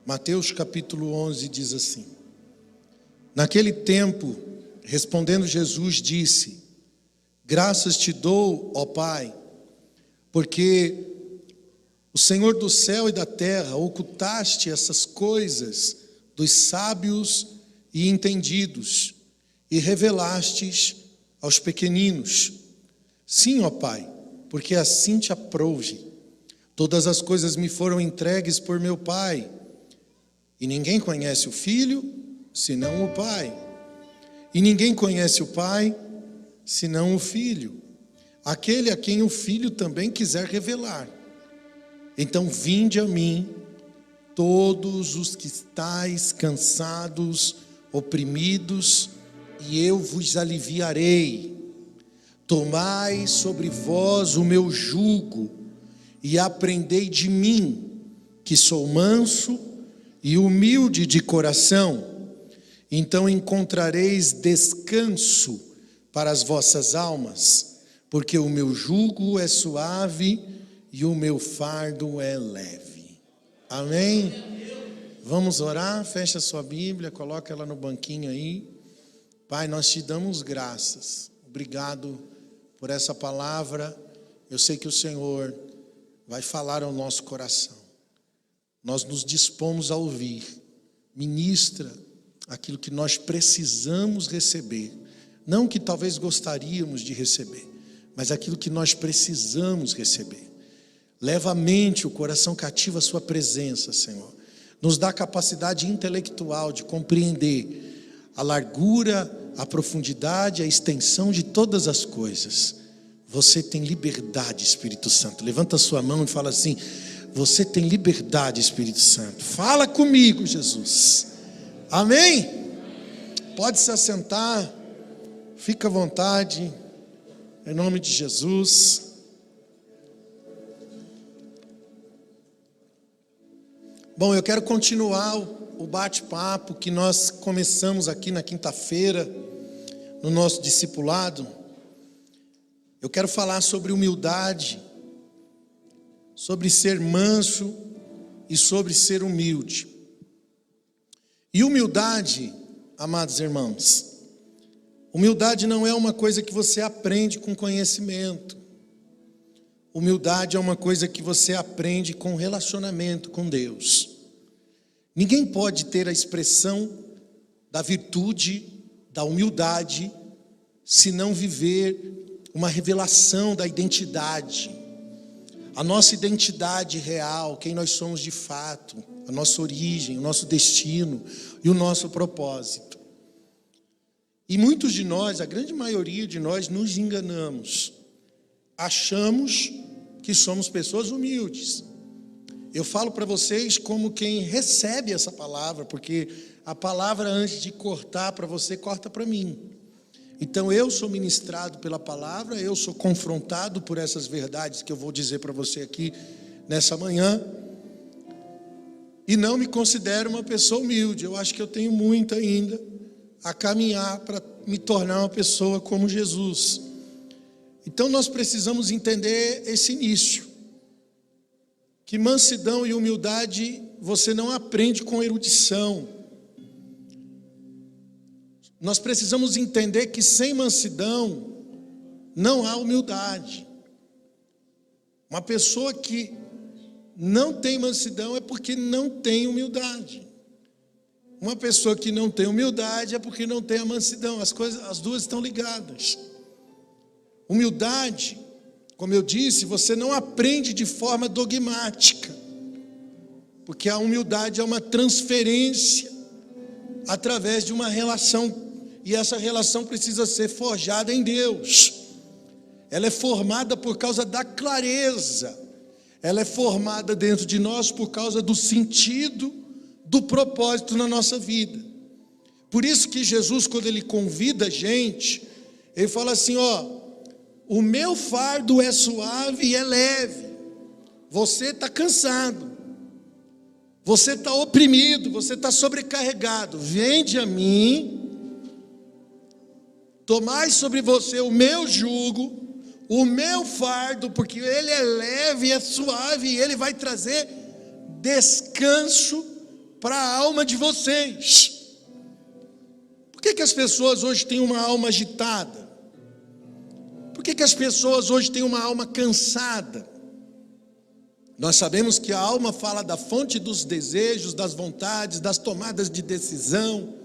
Mateus capítulo 11 diz assim: naquele tempo, respondendo Jesus, disse: graças te dou, ó Pai, porque o Senhor do céu e da terra ocultaste essas coisas dos sábios e entendidos e revelastes aos pequeninos. Sim, ó Pai, porque assim te aprouve. Todas as coisas me foram entregues por meu Pai, e ninguém conhece o Filho, senão o Pai. E ninguém conhece o Pai, senão o Filho, aquele a quem o Filho também quiser revelar. Então vinde a mim, todos os que estáis cansados, oprimidos, e eu vos aliviarei. Tomai sobre vós o meu jugo, e aprendei de mim, que sou manso e humilde de coração. Então encontrareis descanso para as vossas almas, porque o meu jugo é suave e o meu fardo é leve. Amém? Vamos orar? Fecha a sua Bíblia, coloca ela no banquinho aí. Pai, nós te damos graças. Obrigado por essa palavra. Eu sei que o Senhor vai falar ao nosso coração. Nós nos dispomos a ouvir. Ministra aquilo que nós precisamos receber. Não que talvez gostaríamos de receber, mas aquilo que nós precisamos receber. Leva a mente, o coração cativo à sua presença, Senhor. Nos dá capacidade intelectual de compreender a largura, a profundidade, a extensão de todas as coisas. Você tem liberdade, Espírito Santo. Levanta a sua mão e fala assim: você tem liberdade, Espírito Santo. Fala comigo, Jesus. Amém? Pode se assentar. Fica à vontade. Em nome de Jesus. Bom, eu quero continuar o bate-papo que nós começamos aqui na quinta-feira, no nosso discipulado. Eu quero falar sobre humildade, sobre ser manso e sobre ser humilde. E humildade, amados irmãos, humildade não é uma coisa que você aprende com conhecimento. Humildade é uma coisa que você aprende com relacionamento com Deus. Ninguém pode ter a expressão da virtude, da humildade, se não viver uma revelação da identidade. A nossa identidade real, quem nós somos de fato, a nossa origem, o nosso destino e o nosso propósito. E muitos de nós, a grande maioria de nós, nos enganamos. Achamos que somos pessoas humildes. Eu falo para vocês como quem recebe essa palavra, porque a palavra, antes de cortar para você, corta para mim. Então eu sou ministrado pela palavra, eu sou confrontado por essas verdades que eu vou dizer para você aqui nessa manhã, e não me considero uma pessoa humilde. Eu acho que eu tenho muito ainda a caminhar para me tornar uma pessoa como Jesus. Então nós precisamos entender esse início, que mansidão e humildade você não aprende com erudição. Nós precisamos entender que sem mansidão não há humildade. Uma pessoa que não tem mansidão é porque não tem humildade. Uma pessoa que não tem humildade é porque não tem a mansidão. As duas estão ligadas. Humildade, como eu disse, você não aprende de forma dogmática, porque a humildade é uma transferência através de uma relação, e essa relação precisa ser forjada em Deus. Ela é formada por causa da clareza, ela é formada dentro de nós por causa do sentido, do propósito na nossa vida. Por isso que Jesus, quando ele convida a gente, ele fala assim: ó, o meu fardo é suave e é leve. Você está cansado, você está oprimido, você está sobrecarregado. Vinde a mim, tomai sobre você o meu jugo, o meu fardo, porque ele é leve, é suave, e ele vai trazer descanso para a alma de vocês. Por que as pessoas hoje têm uma alma agitada? Por que as pessoas hoje têm uma alma cansada? Nós sabemos que a alma fala da fonte dos desejos, das vontades, das tomadas de decisão.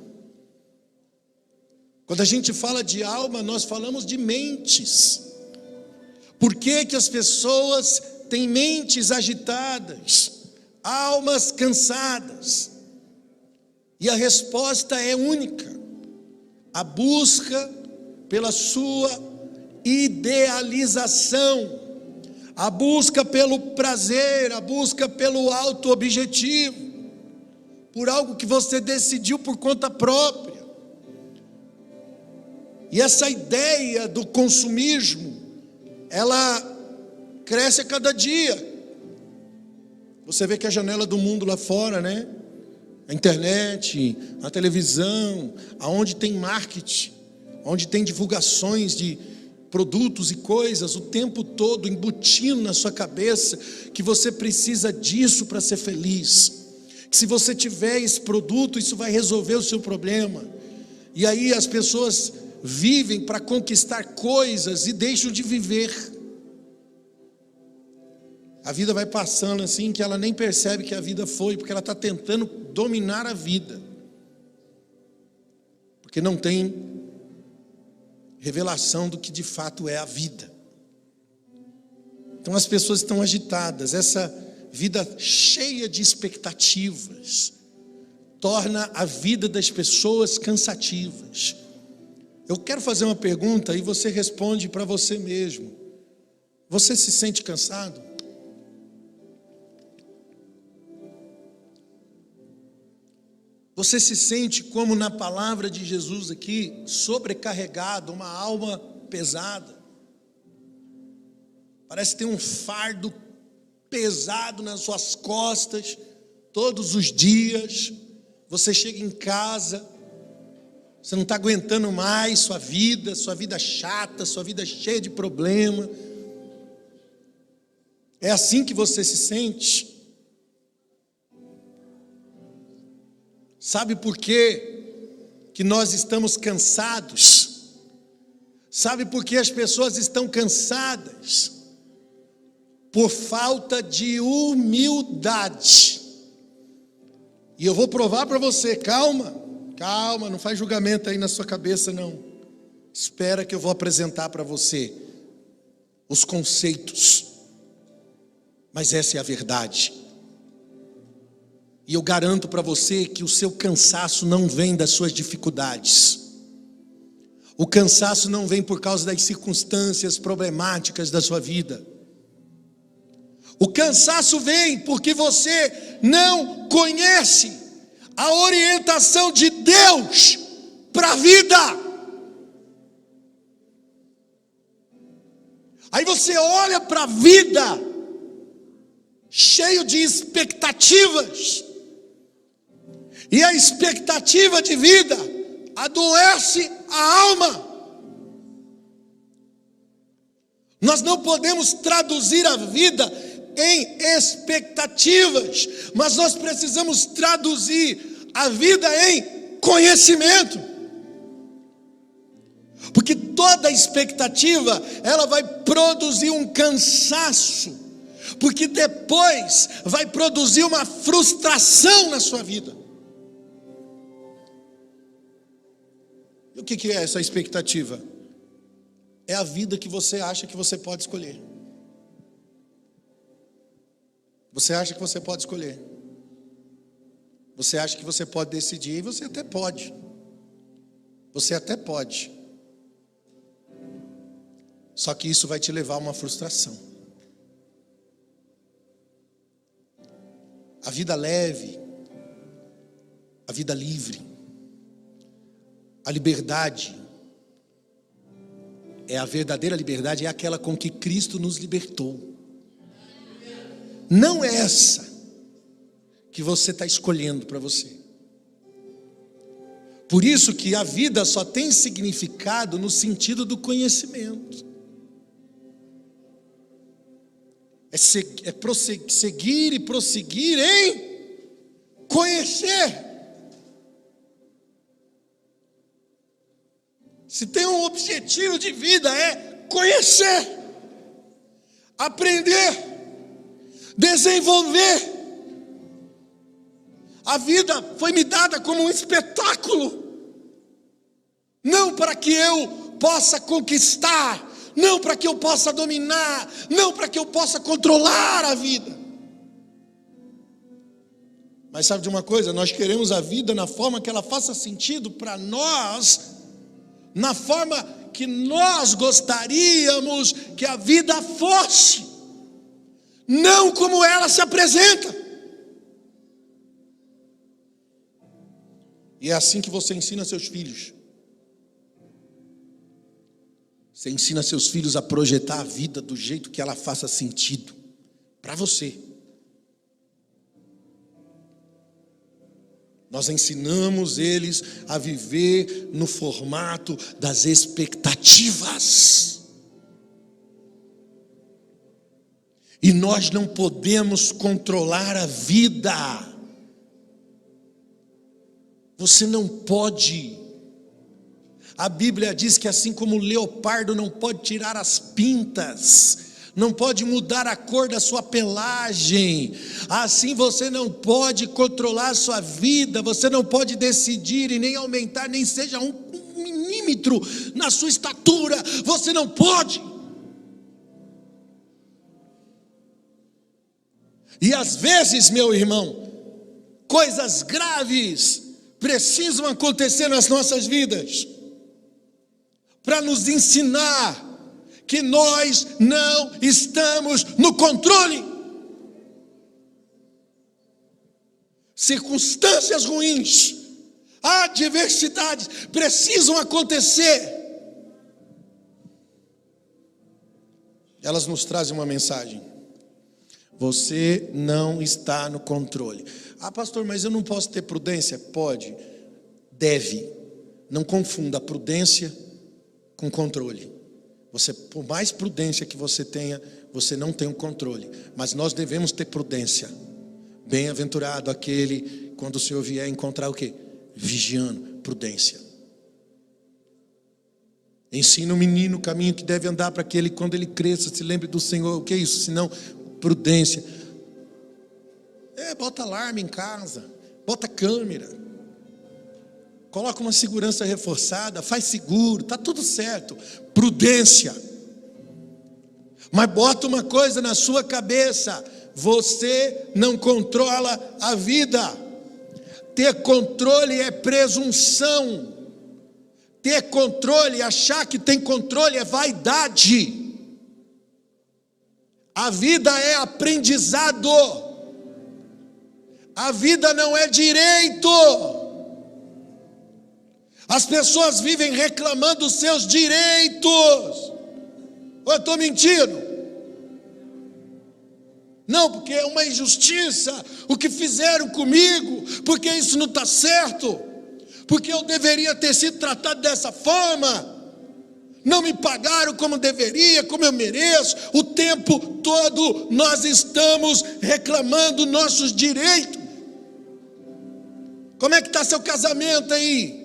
Quando a gente fala de alma, nós falamos de mentes. Por que as pessoas têm mentes agitadas, almas cansadas? E a resposta é única: a busca pela sua idealização, a busca pelo prazer, a busca pelo auto-objetivo, por algo que você decidiu por conta própria. E essa ideia do consumismo, ela cresce a cada dia. Você vê que a janela do mundo lá fora, né? A internet, a televisão, aonde tem marketing, onde tem divulgações de produtos e coisas, o tempo todo embutindo na sua cabeça que você precisa disso para ser feliz, que se você tiver esse produto, isso vai resolver o seu problema. E aí as pessoas vivem para conquistar coisas e deixam de viver. A vida vai passando assim que ela nem percebe que a vida foi, porque ela está tentando dominar a vida, porque não tem revelação do que de fato é a vida. Então as pessoas estão agitadas. Essa vida cheia de expectativas torna a vida das pessoas cansativas. Eu quero fazer uma pergunta e você responde para você mesmo. Você se sente cansado? Você se sente, como na palavra de Jesus aqui, sobrecarregado, uma alma pesada? Parece ter um fardo pesado nas suas costas, todos os dias. Você chega em casa, você não está aguentando mais sua vida chata, sua vida cheia de problema. É assim que você se sente? Sabe por que nós estamos cansados? Sabe por que as pessoas estão cansadas? Por falta de humildade. E eu vou provar para você. Calma, não faz julgamento aí na sua cabeça não. Espera que eu vou apresentar para você os conceitos. Mas essa é a verdade. E eu garanto para você que o seu cansaço não vem das suas dificuldades. O cansaço não vem por causa das circunstâncias problemáticas da sua vida. O cansaço vem porque você não conhece a orientação de Deus para a vida. Aí você olha para a vida cheio de expectativas. E a expectativa de vida adoece a alma. Nós não podemos traduzir a vida em expectativas, mas nós precisamos traduzir a vida em conhecimento. Porque toda expectativa, ela vai produzir um cansaço, porque depois vai produzir uma frustração na sua vida. E o que é essa expectativa? É a vida que você acha que você pode escolher. Você acha que você pode escolher. Você acha que você pode decidir, e você até pode. Você até pode. Só que isso vai te levar a uma frustração. A vida leve, a vida livre, a liberdade, a verdadeira liberdade é aquela com que Cristo nos libertou. Não é essa que você está escolhendo para você. Por isso que a vida só tem significado no sentido do conhecimento. É seguir e prosseguir em conhecer. Se tem um objetivo de vida, é conhecer, aprender, desenvolver. A vida foi me dada como um espetáculo, não para que eu possa conquistar, não para que eu possa dominar, não para que eu possa controlar a vida. Mas sabe de uma coisa? Nós queremos a vida na forma que ela faça sentido para nós, na forma que nós gostaríamos que a vida fosse, não como ela se apresenta. E é assim que você ensina seus filhos. Você ensina seus filhos a projetar a vida do jeito que ela faça sentido para você. Nós ensinamos eles a viver no formato das expectativas. E nós não podemos controlar a vida. Você não pode. A Bíblia diz que assim como o leopardo não pode tirar as pintas, não pode mudar a cor da sua pelagem, assim você não pode controlar a sua vida, você não pode decidir e nem aumentar, nem seja um milímetro na sua estatura, você não pode. E às vezes, meu irmão, coisas graves precisam acontecer nas nossas vidas, para nos ensinar que nós não estamos no controle. Circunstâncias ruins, adversidades precisam acontecer. Elas nos trazem uma mensagem: você não está no controle. Ah, pastor, mas eu não posso ter prudência? Pode, deve. Não confunda prudência com controle. Você, por mais prudência que você tenha, você não tem o controle. Mas nós devemos ter prudência. Bem-aventurado aquele, quando o Senhor vier, encontrar o quê? Vigiando, prudência. Ensina o menino o caminho que deve andar, para que ele, quando ele cresça, se lembre do Senhor. O que é isso? Senão, prudência. Bota alarme em casa, bota câmera, coloca uma segurança reforçada, faz seguro, está tudo certo. Prudência. Mas bota uma coisa na sua cabeça: você não controla a vida. Ter controle é presunção. Ter controle, achar que tem controle, é vaidade. A vida é aprendizado. A vida não é direito. As pessoas vivem reclamando dos seus direitos. Ou eu estou mentindo? Não, porque é uma injustiça o que fizeram comigo, porque isso não está certo, porque eu deveria ter sido tratado dessa forma, não me pagaram como deveria, como eu mereço. O tempo todo nós estamos reclamando nossos direitos. Como é que está seu casamento aí?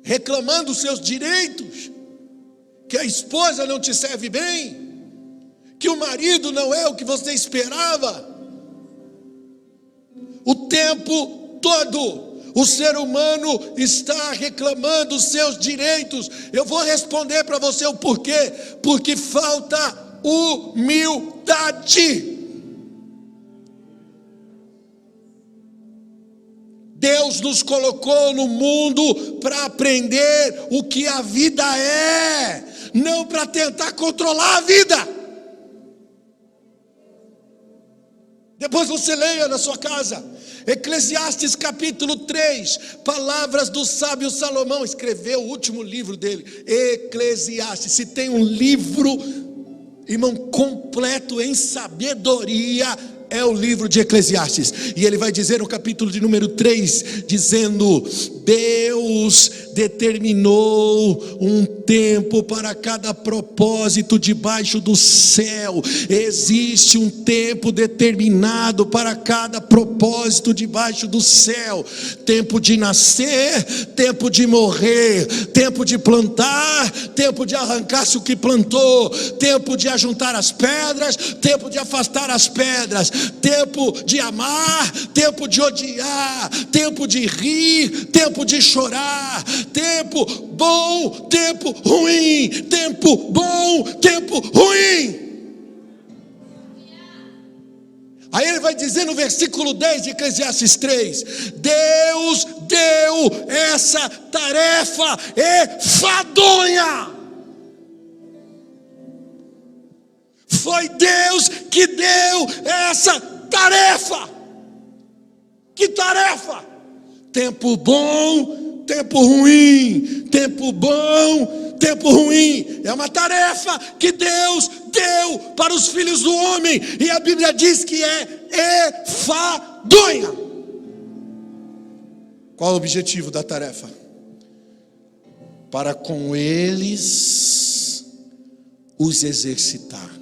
Reclamando os seus direitos? Que a esposa não te serve bem? Que o marido não é o que você esperava? O tempo todo o ser humano está reclamando os seus direitos. Eu vou responder para você o porquê. Porque falta humildade. Deus nos colocou no mundo para aprender o que a vida é, não para tentar controlar a vida. Depois você leia na sua casa, Eclesiastes capítulo 3, palavras do sábio Salomão. Escreveu o último livro dele, Eclesiastes. Se tem um livro, irmão, completo em sabedoria, é o livro de Eclesiastes. E ele vai dizer no capítulo de número 3, dizendo: Deus determinou um tempo para cada propósito debaixo do céu. Existe um tempo determinado para cada propósito debaixo do céu. Tempo de nascer, tempo de morrer, tempo de plantar, tempo de arrancar-se o que plantou, tempo de ajuntar as pedras, tempo de afastar as pedras, tempo de amar, tempo de odiar, tempo de rir, tempo de chorar, tempo bom, tempo ruim, tempo bom, tempo ruim. Aí ele vai dizer no versículo 10 de Eclesiastes 3: Deus deu essa tarefa enfadonha. Foi Deus que deu essa tarefa. Que tarefa? Tempo bom, tempo ruim, tempo bom, tempo ruim. É uma tarefa que Deus deu para os filhos do homem, e a Bíblia diz que é enfadonha. Qual o objetivo da tarefa? Para com eles os exercitar.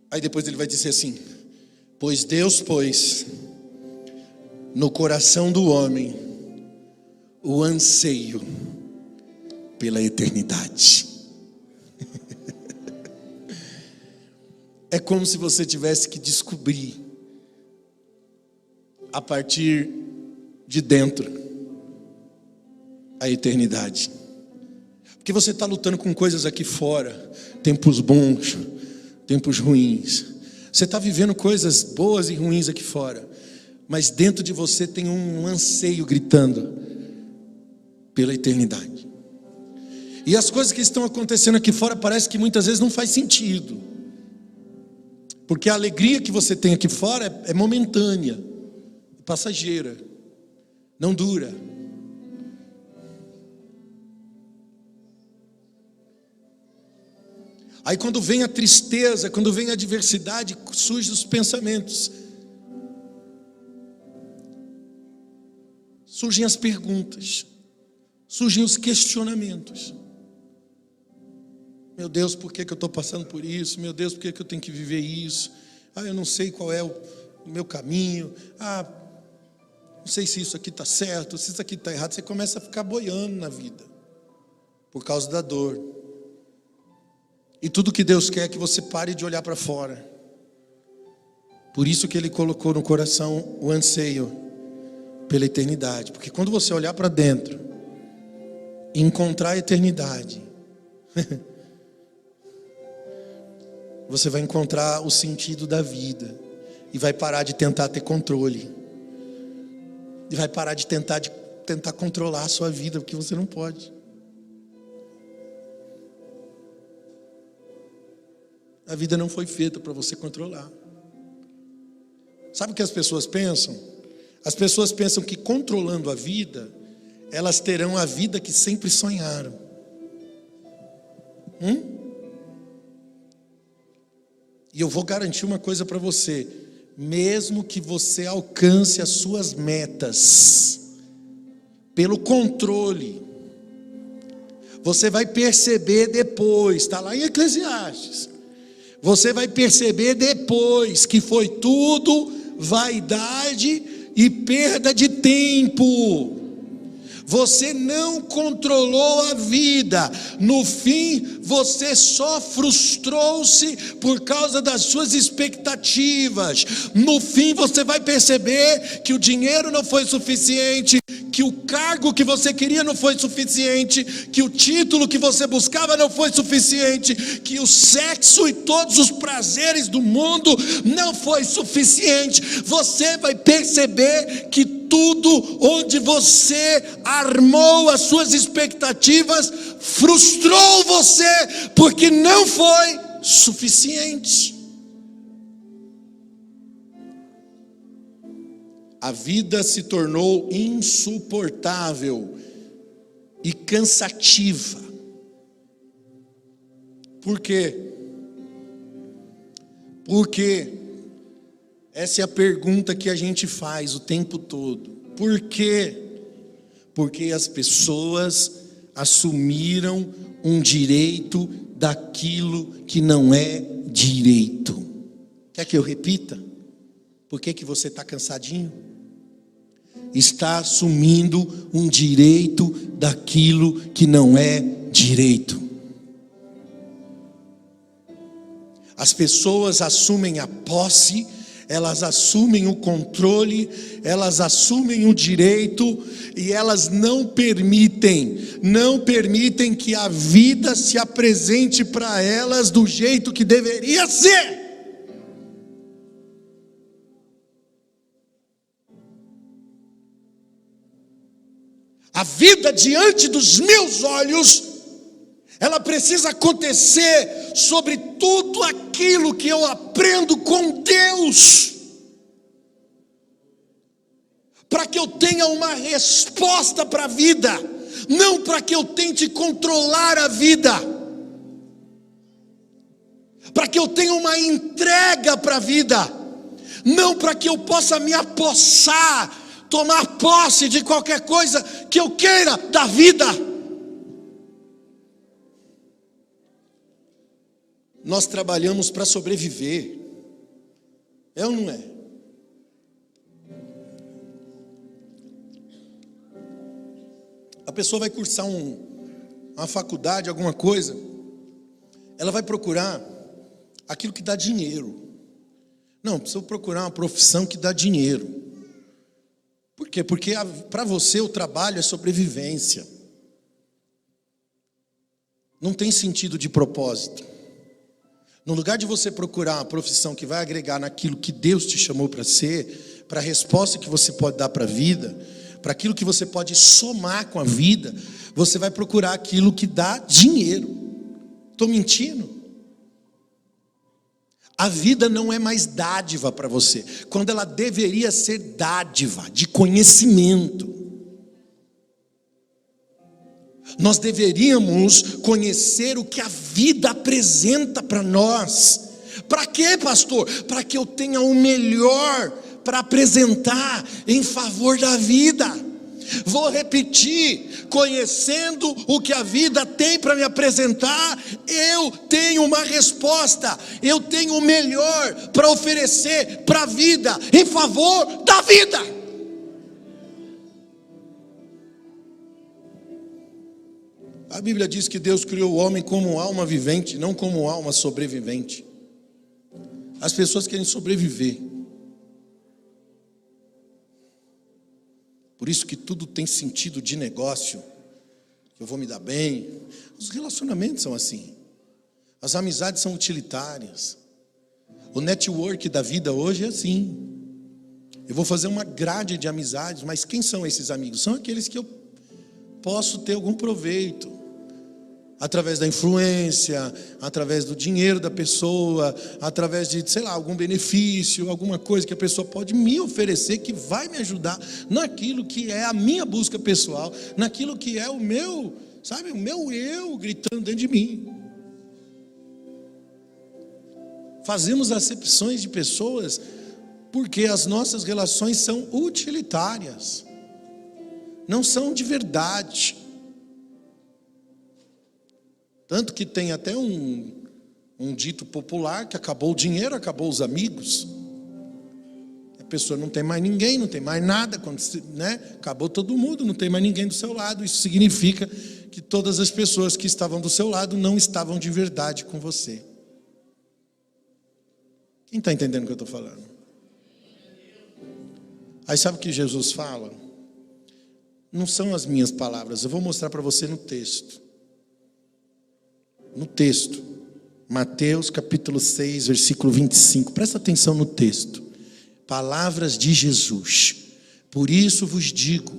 Aí depois ele vai dizer assim: pois Deus pôs no coração do homem o anseio pela eternidade. É como se você tivesse que descobrir a partir de dentro a eternidade. Porque você está lutando com coisas aqui fora, tempos bons, tempos ruins. Você está vivendo coisas boas e ruins aqui fora, mas dentro de você tem um anseio gritando pela eternidade. E as coisas que estão acontecendo aqui fora parece que muitas vezes não faz sentido, porque a alegria que você tem aqui fora é momentânea, passageira, não dura. Aí quando vem a tristeza, quando vem a adversidade, surgem os pensamentos, surgem as perguntas, surgem os questionamentos. Meu Deus, por que eu estou passando por isso? Meu Deus, por que eu tenho que viver isso? Eu não sei qual é o meu caminho. Não sei se isso aqui está certo, se isso aqui está errado. Você começa a ficar boiando na vida, por causa da dor. E tudo que Deus quer é que você pare de olhar para fora. Por isso que Ele colocou no coração o anseio pela eternidade. Porque quando você olhar para dentro e encontrar a eternidade, você vai encontrar o sentido da vida. E vai parar de tentar ter controle. E vai parar de tentar controlar a sua vida, porque você não pode. A vida não foi feita para você controlar. Sabe o que as pessoas pensam? As pessoas pensam que controlando a vida, elas terão a vida que sempre sonharam. E eu vou garantir uma coisa para você: mesmo que você alcance as suas metas pelo controle, você vai perceber depois, está lá em Eclesiastes, você vai perceber depois que foi tudo vaidade e perda de tempo. Você não controlou a vida. No fim, você só frustrou-se por causa das suas expectativas. No fim, você vai perceber que o dinheiro não foi suficiente, que o cargo que você queria não foi suficiente, que o título que você buscava não foi suficiente, que o sexo e todos os prazeres do mundo não foi suficiente. Você vai perceber que tudo onde você armou as suas expectativas frustrou você, porque não foi suficiente. A vida se tornou insuportável e cansativa. Por quê? Porque Essa é a pergunta que a gente faz o tempo todo. Por quê? Porque as pessoas assumiram um direito daquilo que não é direito. Quer que eu repita? Por que você está cansadinho? Está assumindo um direito daquilo que não é direito. As pessoas assumem a posse, elas assumem o controle, elas assumem o direito e elas não permitem que a vida se apresente para elas do jeito que deveria ser. A vida diante dos meus olhos, ela precisa acontecer sobre tudo aquilo que eu aprendo com Deus, para que eu tenha uma resposta para a vida, não para que eu tente controlar a vida, para que eu tenha uma entrega para a vida, não para que eu possa me apossar, tomar posse de qualquer coisa que eu queira da vida. Nós trabalhamos para sobreviver, é ou não é? A pessoa vai cursar uma faculdade, alguma coisa, ela vai procurar aquilo que dá dinheiro. Não, precisa procurar uma profissão que dá dinheiro. Por quê? Porque para você o trabalho é sobrevivência. Não tem sentido de propósito. No lugar de você procurar uma profissão que vai agregar naquilo que Deus te chamou para ser, para a resposta que você pode dar para a vida, para aquilo que você pode somar com a vida, você vai procurar aquilo que dá dinheiro. Estou mentindo? A vida não é mais dádiva para você, quando ela deveria ser dádiva de conhecimento. Nós deveríamos conhecer o que a vida apresenta para nós. Para quê, pastor? Para que eu tenha o melhor para apresentar em favor da vida. Vou repetir: conhecendo o que a vida tem para me apresentar, eu tenho uma resposta, eu tenho o melhor para oferecer para a vida, em favor da vida. A Bíblia diz que Deus criou o homem como alma vivente, não como alma sobrevivente. As pessoas querem sobreviver. Por isso que tudo tem sentido de negócio. Eu vou me dar bem. Os relacionamentos são assim. As amizades são utilitárias. O network da vida hoje é assim. Eu vou fazer uma grade de amizades, mas quem são esses amigos? São aqueles que eu posso ter algum proveito. Através da influência, através do dinheiro da pessoa, através de, sei lá, algum benefício, alguma coisa que a pessoa pode me oferecer que vai me ajudar naquilo que é a minha busca pessoal, naquilo que é o meu, sabe, o meu eu gritando dentro de mim. Fazemos acepções de pessoas porque as nossas relações são utilitárias, não são de verdade. Tanto que tem até um dito popular que acabou o dinheiro, acabou os amigos. A pessoa não tem mais ninguém, não tem mais nada, quando, né? Acabou todo mundo, não tem mais ninguém do seu lado. Isso significa que todas as pessoas que estavam do seu lado não estavam de verdade com você. Quem está entendendo o que eu estou falando? Aí sabe o que Jesus fala? Não são as minhas palavras, eu vou mostrar para você no texto. No texto, Mateus capítulo 6, versículo 25, presta atenção no texto. Palavras de Jesus: por isso vos digo,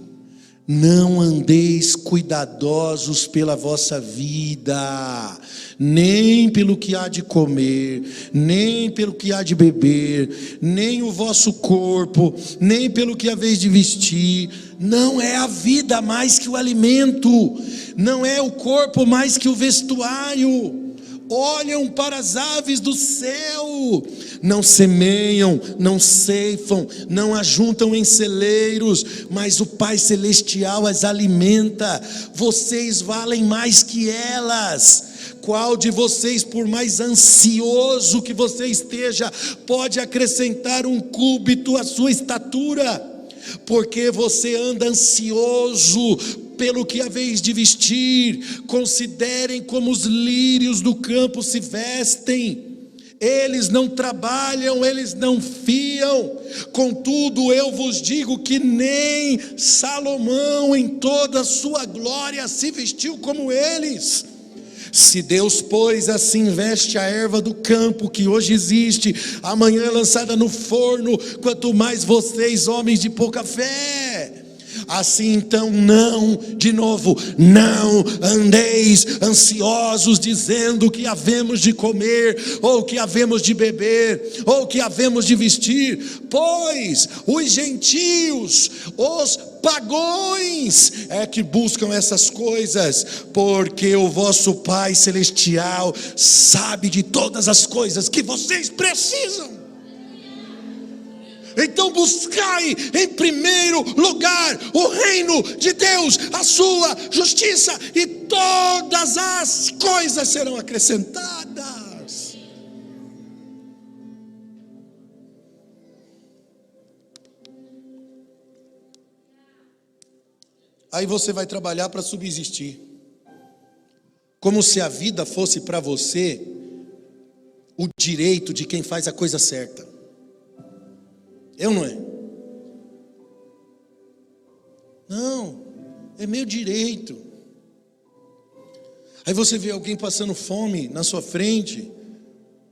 não andeis cuidadosos pela vossa vida, nem pelo que há de comer, nem pelo que há de beber, nem o vosso corpo, nem pelo que haveis de vestir. Não é a vida mais que o alimento, não é o corpo mais que o vestuário. olham para as aves do céu, não semeiam, não ceifam, não ajuntam em celeiros, mas o Pai Celestial as alimenta. Vocês valem mais que elas. Qual de vocês, por mais ansioso que você esteja, pode acrescentar um cúbito à sua estatura? Porque você anda ansioso pelo que haveis de vestir. Considerem como os lírios do campo se vestem. Eles não trabalham, eles não fiam. Contudo, eu vos digo que nem Salomão em toda a sua glória se vestiu como eles. Se Deus, pois, assim veste a erva do campo, que hoje existe, amanhã é lançada no forno, quanto mais vocês, homens de pouca fé. Assim então não andeis ansiosos, dizendo o que havemos de comer, ou o que havemos de beber, ou o que havemos de vestir, pois os gentios, os pagões é que buscam essas coisas, porque o vosso Pai Celestial sabe de todas as coisas que vocês precisam. Então buscai em primeiro lugar o reino de Deus, a sua justiça, e todas as coisas serão acrescentadas. Aí você vai trabalhar para subsistir, como se a vida fosse para você o direito de quem faz a coisa certa. Eu não é? Não, é meu direito. Aí você vê alguém passando fome na sua frente,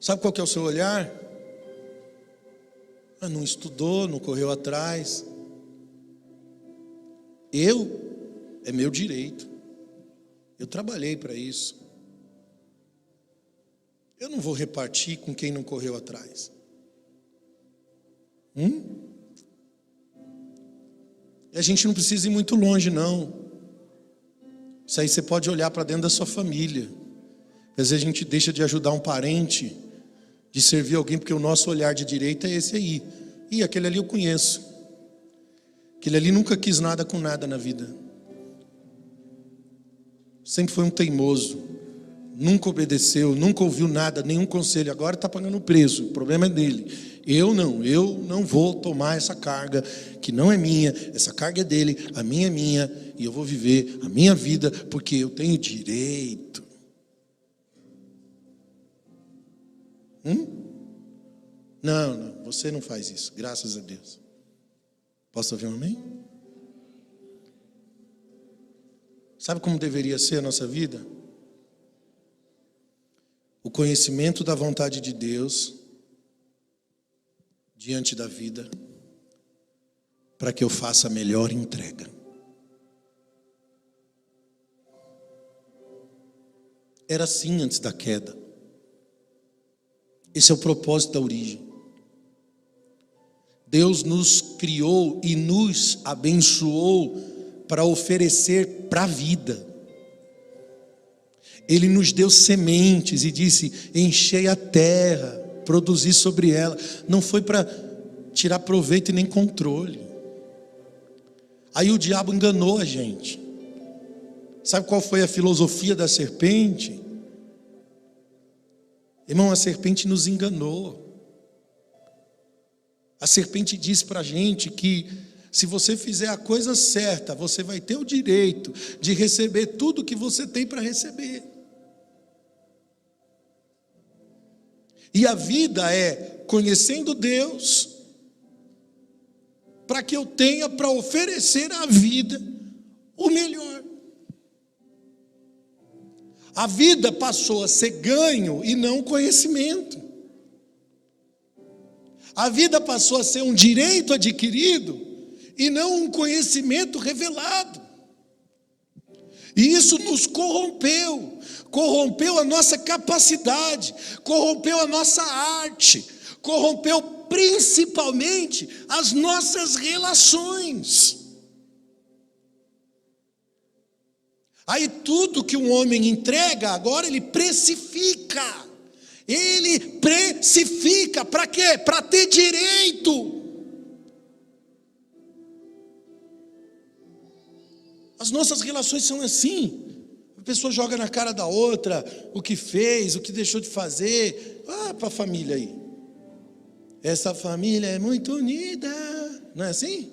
sabe qual que é o seu olhar? Não estudou, não correu atrás. É meu direito. Eu trabalhei para isso. Eu não vou repartir com quem não correu atrás. E a gente não precisa ir muito longe, não. Isso aí você pode olhar para dentro da sua família. Às vezes a gente deixa de ajudar um parente, de servir alguém, porque o nosso olhar de direita é esse aí. E aquele ali eu conheço. Aquele ali nunca quis nada com nada na vida. Sempre foi um teimoso. Nunca obedeceu, nunca ouviu nada, nenhum conselho. Agora está pagando preço, o problema é dele. Eu não vou tomar essa carga que não é minha. Essa carga é dele, a minha é minha, e eu vou viver a minha vida porque eu tenho direito. Não, você não faz isso, graças a Deus. Posso ouvir um amém? Sabe como deveria ser a nossa vida? O conhecimento da vontade de Deus diante da vida, para que eu faça a melhor entrega. Era assim antes da queda. Esse é o propósito da origem. Deus nos criou e nos abençoou para oferecer para a vida. Ele nos deu sementes e disse: enchei a terra, produzir sobre ela. Não foi para tirar proveito e nem controle. Aí o diabo enganou a gente. Sabe qual foi a filosofia da serpente? Irmão, a serpente nos enganou. A serpente disse para a gente que se você fizer a coisa certa, você vai ter o direito de receber tudo que você tem para receber. E a vida é conhecendo Deus, para que eu tenha para oferecer à vida o melhor. A vida passou a ser ganho e não conhecimento. A vida passou a ser um direito adquirido e não um conhecimento revelado. E isso nos corrompeu. Corrompeu a nossa capacidade, corrompeu a nossa arte, corrompeu principalmente as nossas relações. Aí tudo que um homem entrega, agora ele precifica. Ele precifica, para quê? Para ter direito. As nossas relações são assim. A pessoa joga na cara da outra o que fez, o que deixou de fazer. Para a família aí. Essa família é muito unida. Não é assim?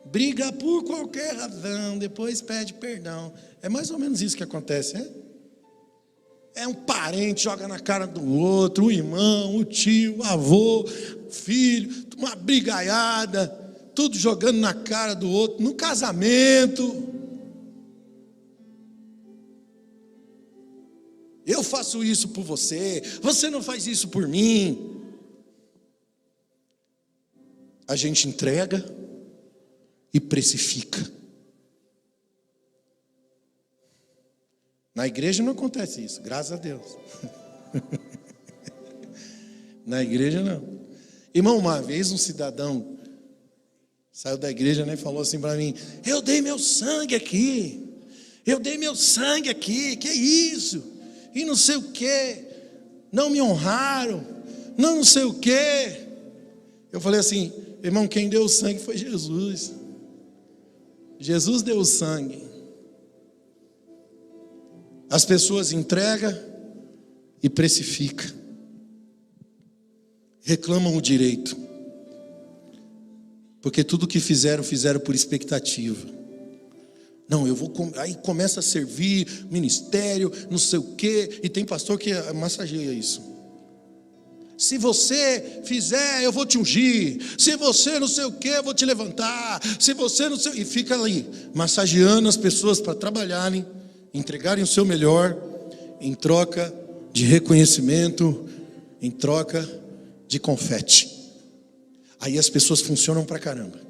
Briga por qualquer razão, depois pede perdão. É mais ou menos isso que acontece, né? É um parente, joga na cara do outro, o irmão, o tio, o avô, filho, uma brigaiada, tudo jogando na cara do outro, no casamento. Eu faço isso por você, você não faz isso por mim. A gente entrega e precifica. Na igreja não acontece isso, graças a Deus. Na igreja não. Irmão, uma vez um cidadão saiu da igreja, né, e falou assim para mim: eu dei meu sangue aqui, que é isso? E não sei o que, não me honraram, não sei o que. Eu falei assim: irmão, quem deu o sangue foi Jesus. Jesus deu o sangue. As pessoas entregam e precificam, reclamam o direito, porque tudo que fizeram por expectativa. Não, eu vou, aí começa a servir, ministério, não sei o quê, e tem pastor que massageia isso. Se você fizer, eu vou te ungir. Se você não sei o quê, eu vou te levantar. Se você não sei... E fica ali, massageando as pessoas para trabalharem, entregarem o seu melhor, em troca de reconhecimento, em troca de confete. Aí as pessoas funcionam pra caramba.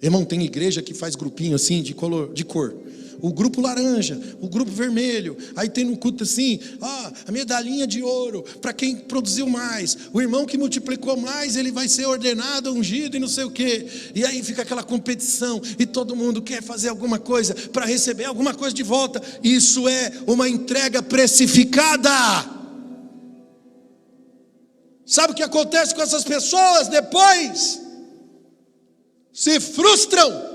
Irmão, tem igreja que faz grupinho assim de cor. O grupo laranja, o grupo vermelho. Aí tem no culto assim, a medalhinha de ouro para quem produziu mais. O irmão que multiplicou mais, ele vai ser ordenado, ungido e não sei o quê. E aí fica aquela competição e todo mundo quer fazer alguma coisa para receber alguma coisa de volta. Isso é uma entrega precificada. Sabe o que acontece com essas pessoas depois? Se frustram.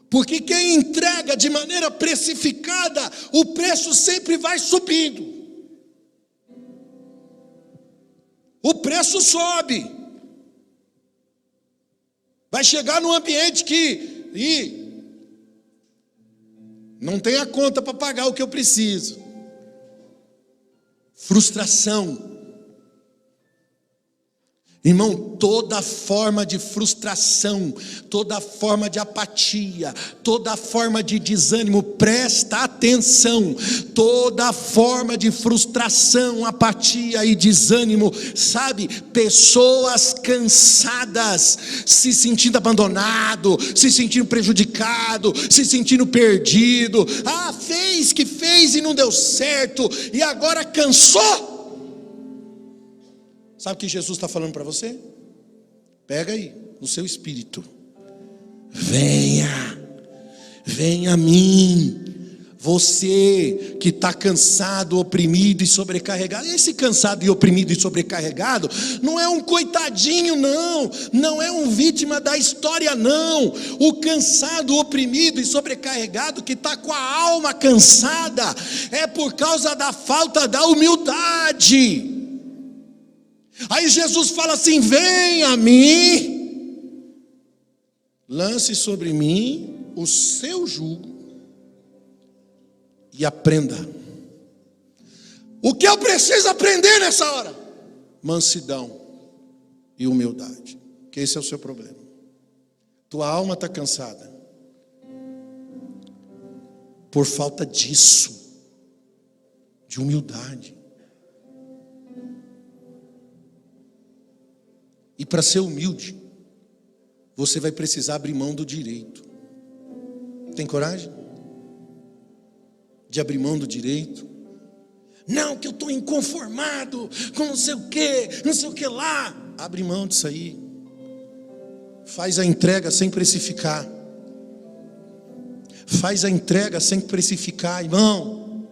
Porque quem entrega de maneira precificada, o preço sempre vai subindo. O preço sobe. Vai chegar num ambiente que não tem a conta para pagar o que eu preciso. Frustração. Irmão, toda forma de frustração, toda forma de apatia, toda forma de desânimo, presta atenção, toda forma de frustração, apatia e desânimo, sabe, pessoas cansadas, se sentindo abandonado, se sentindo prejudicado, se sentindo perdido, fez que fez e não deu certo, e agora cansou. Sabe o que Jesus está falando para você? Pega aí, no seu espírito. Venha a mim. Você que está cansado, oprimido e sobrecarregado. Esse cansado e oprimido e sobrecarregado não é um coitadinho, não. Não é um vítima da história, não. O cansado, oprimido e sobrecarregado que está com a alma cansada é por causa da falta da humildade. Aí Jesus fala assim: vem a mim, lance sobre mim o seu jugo e aprenda. O que eu preciso aprender nessa hora? Mansidão e humildade, que esse é o seu problema. Tua alma está cansada por falta disso, de humildade. E para ser humilde, você vai precisar abrir mão do direito. Tem coragem de abrir mão do direito? Não, que eu estou inconformado com não sei o que lá. Abre mão disso aí. Faz a entrega sem precificar. Faz a entrega sem precificar, irmão.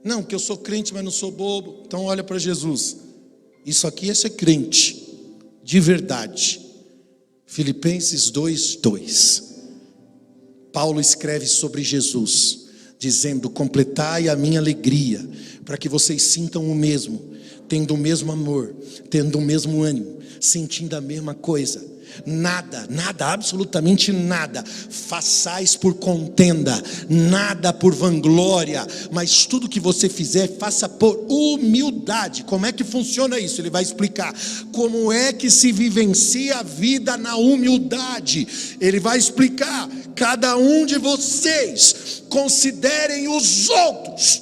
Não, que eu sou crente, mas não sou bobo. Então olha para Jesus. Isso aqui é ser crente, de verdade. Filipenses 2:2. Paulo escreve sobre Jesus, dizendo: completai a minha alegria, para que vocês sintam o mesmo, tendo o mesmo amor, tendo o mesmo ânimo, sentindo a mesma coisa. Nada, absolutamente nada façais por contenda, nada por vanglória, mas tudo que você fizer, faça por humildade. Como é que funciona isso? Ele vai explicar como é que se vivencia a vida na humildade. Ele vai explicar: cada um de vocês considerem os outros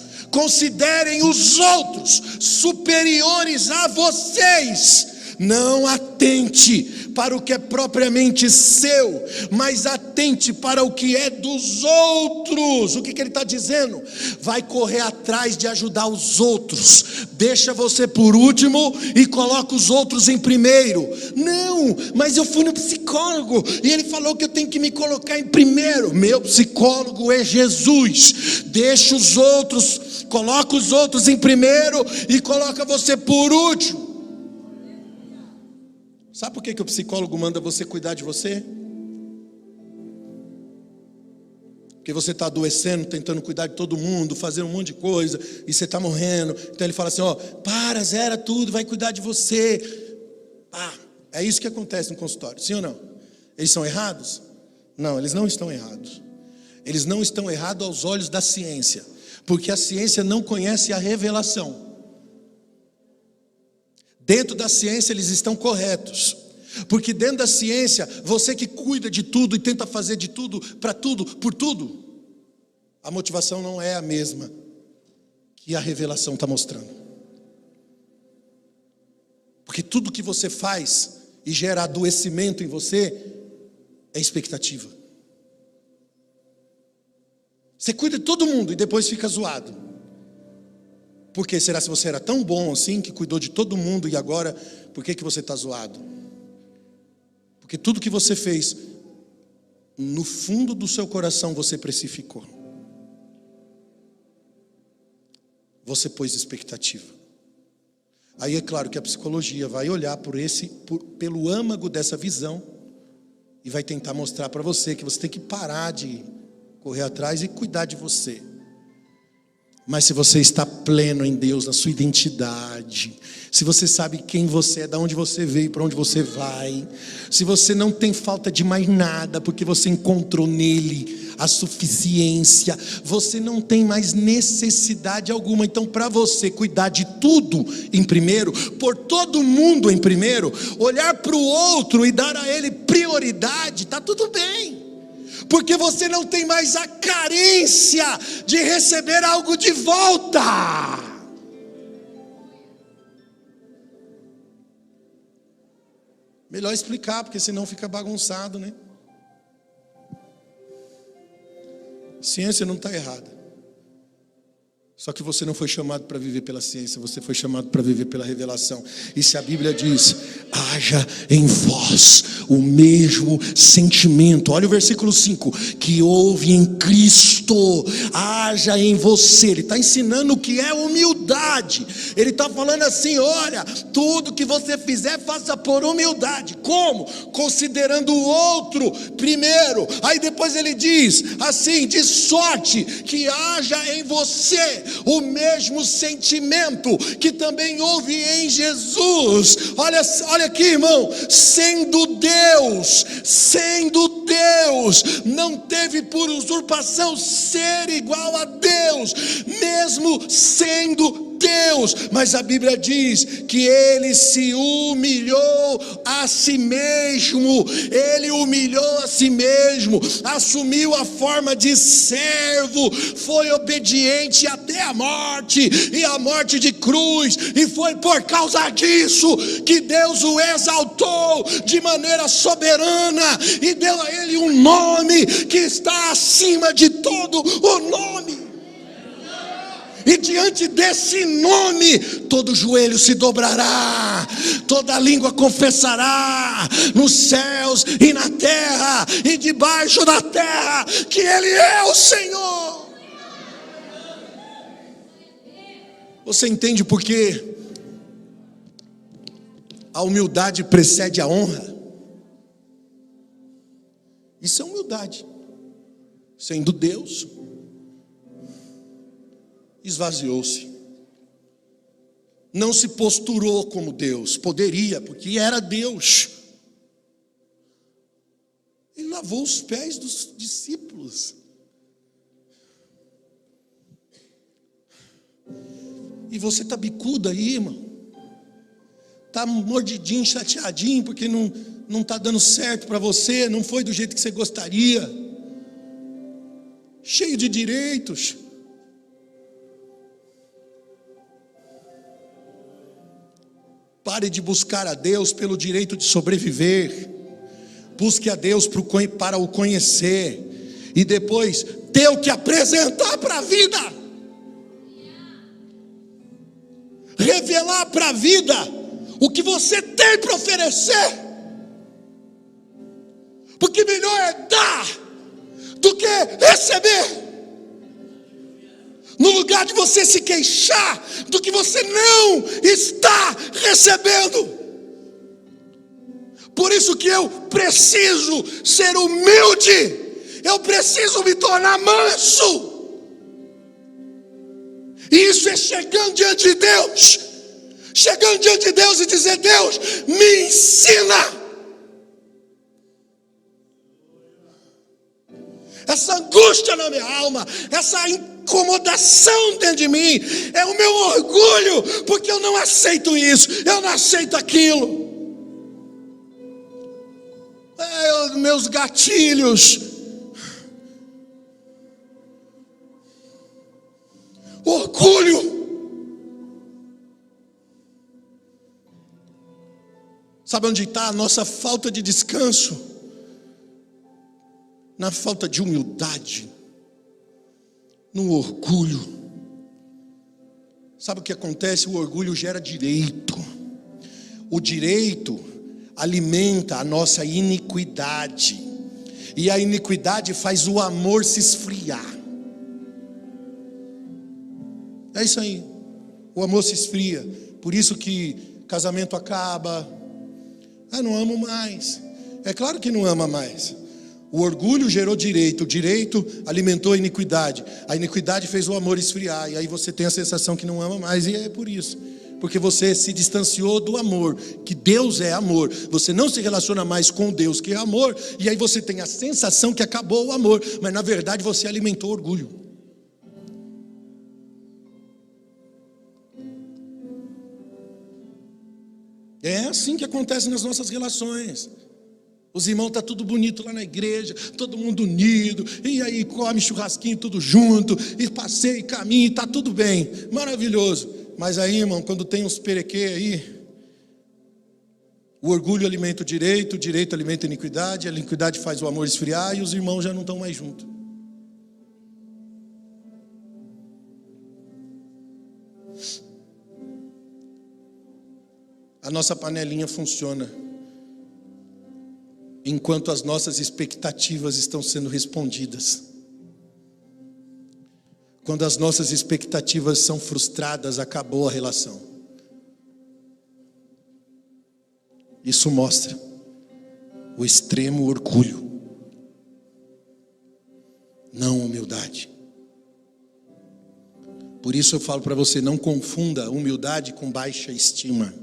superiores a vocês. Não atente para o que é propriamente seu, mas atente para o que é dos outros. O que ele está dizendo? Vai correr atrás de ajudar os outros. Deixa você por último e coloca os outros em primeiro. Não, mas eu fui no psicólogo e ele falou que eu tenho que me colocar em primeiro. Meu psicólogo é Jesus. Deixa os outros, coloca os outros em primeiro e coloca você por último. Sabe por que o psicólogo manda você cuidar de você? Porque você está adoecendo, tentando cuidar de todo mundo, fazendo um monte de coisa, e você está morrendo. Então ele fala assim: ó, para, zera tudo, vai cuidar de você. É isso que acontece no consultório, sim ou não? Eles são errados? Não, eles não estão errados. Eles não estão errados aos olhos da ciência, porque a ciência não conhece a revelação. Dentro da ciência eles estão corretos, porque dentro da ciência, você que cuida de tudo e tenta fazer de tudo, para tudo, por tudo, a motivação não é a mesma que a revelação está mostrando. Porque tudo que você faz e gera adoecimento em você é expectativa. Você cuida de todo mundo e depois fica zoado. Por quê? Será que você era tão bom assim, que cuidou de todo mundo, e agora, por que você está zoado? Porque tudo que você fez, no fundo do seu coração você precificou. Você pôs expectativa. Aí é claro que a psicologia vai olhar pelo âmago dessa visão e vai tentar mostrar para você que você tem que parar de correr atrás e cuidar de você. Mas se você está pleno em Deus, na sua identidade, se você sabe quem você é, de onde você veio, para onde você vai, se você não tem falta de mais nada, porque você encontrou nele a suficiência, você não tem mais necessidade alguma. Então, para você cuidar de tudo em primeiro, pôr todo mundo em primeiro, olhar para o outro e dar a ele prioridade, está tudo bem. Porque você não tem mais a carência de receber algo de volta. Melhor explicar, porque senão fica bagunçado, né? Ciência não está errada. Só que você não foi chamado para viver pela ciência, você foi chamado para viver pela revelação. E se a Bíblia diz: haja em vós o mesmo sentimento, olha o versículo 5, que houve em Cristo, haja em você. Ele está ensinando o que é humildade. Ele está falando assim: olha, tudo que você fizer, faça por humildade. Como? Considerando o outro primeiro. Aí depois ele diz assim: de sorte que haja em você o mesmo sentimento que também houve em Jesus. Olha aqui, irmão, sendo Deus, não teve por usurpação ser igual a Deus, mesmo sendo Deus, mas a Bíblia diz que ele se humilhou a si mesmo. Ele humilhou a si mesmo, assumiu a forma de servo, foi obediente até a morte, e a morte de cruz, e foi por causa disso que Deus o exaltou de maneira soberana e deu a ele um nome que está acima de todo o nome. E diante desse nome, todo joelho se dobrará, toda língua confessará, nos céus e na terra e debaixo da terra, que Ele é o Senhor. Você entende por que a humildade precede a honra? Isso é humildade. Sendo Deus, esvaziou-se. Não se posturou como Deus. Poderia, porque era Deus. Ele lavou os pés dos discípulos. E você está bicudo aí, irmão. Está mordidinho, chateadinho, porque não está dando certo para você, não foi do jeito que você gostaria. Cheio de direitos. Pare de buscar a Deus pelo direito de sobreviver. Busque a Deus para o conhecer. E depois ter o que apresentar para a vida. Revelar para a vida o que você tem para oferecer. Porque melhor é dar do que receber. No lugar de você se queixar do que você não está recebendo. Por isso que eu preciso ser humilde. Eu preciso me tornar manso. E isso é chegando diante de Deus. Chegando diante de Deus e dizer: Deus, me ensina. Essa angústia na minha alma, essa incomodação dentro de mim, é o meu orgulho, porque eu não aceito isso, eu não aceito aquilo. Meus gatilhos, orgulho. Sabe onde está a nossa falta de descanso? Na falta de humildade, no orgulho. Sabe o que acontece? O orgulho gera direito. O direito alimenta a nossa iniquidade. E a iniquidade faz o amor se esfriar. É isso aí. O amor se esfria. Por isso que casamento acaba. Não amo mais. É claro que não ama mais. O orgulho gerou direito, o direito alimentou a iniquidade fez o amor esfriar, e aí você tem a sensação que não ama mais, e é por isso, porque você se distanciou do amor, que Deus é amor, você não se relaciona mais com Deus que é amor, e aí você tem a sensação que acabou o amor, mas na verdade você alimentou o orgulho. É assim que acontece nas nossas relações. Os irmãos estão tudo bonito lá na igreja, todo mundo unido, e aí come churrasquinho tudo junto, e passeia e caminha, e está tudo bem, maravilhoso. Mas aí, irmão, quando tem uns perequê aí, o orgulho alimenta o direito alimenta a iniquidade faz o amor esfriar, e os irmãos já não estão mais juntos. A nossa panelinha funciona enquanto as nossas expectativas estão sendo respondidas. Quando as nossas expectativas são frustradas, acabou a relação. Isso mostra o extremo orgulho, não humildade. Por isso eu falo para você, não confunda humildade com baixa estima.